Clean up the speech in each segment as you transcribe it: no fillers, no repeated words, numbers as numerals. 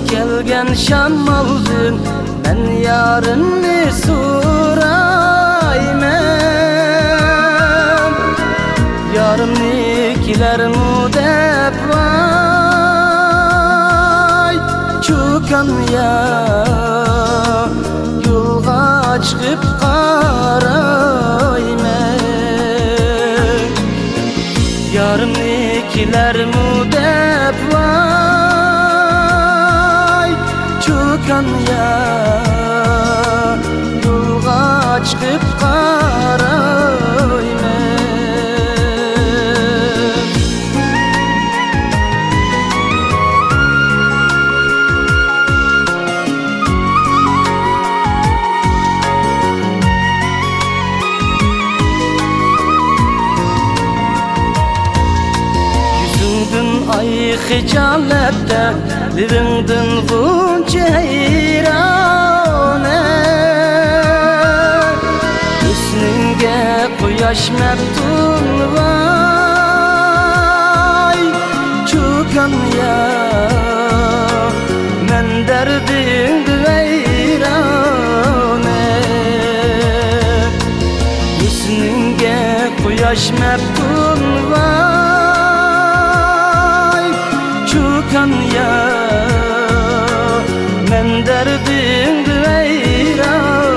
Kelgen şamaldın ben yarını soraymen yarımnikiler mudep vay Qokan Yar yolga çıkıp qaraymen yarımnikiler mudep vay Qokan Yar yolga çıkıp qaraymen Yüzündün ay hicaletde Dilindin bunca heyrane Hüsnünge quyosh meftun vay Qokan Yar men derdin veyrane Hüsnünge quyosh meftun vay Qokan Yar men derdim veyrane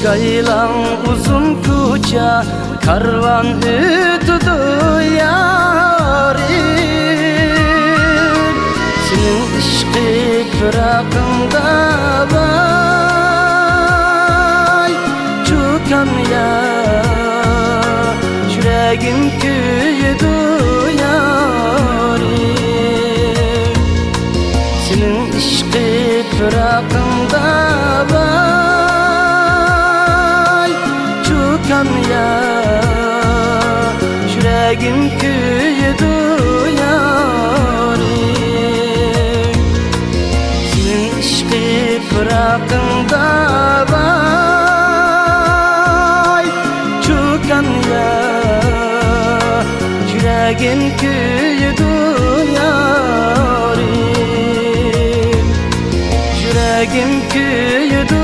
Yayılan uzun koca karvan ötüdü yarim Senin ışkı fırakında vay Qokan Yar yüreğim köyüdü yarim Senin ışkı fırakında vay Qokan Yar yüreğim köyüdü yarim Senin ışkı fırakında vay Qokan Yar yüreğim köyüdü yarim Yüreğim köyüdü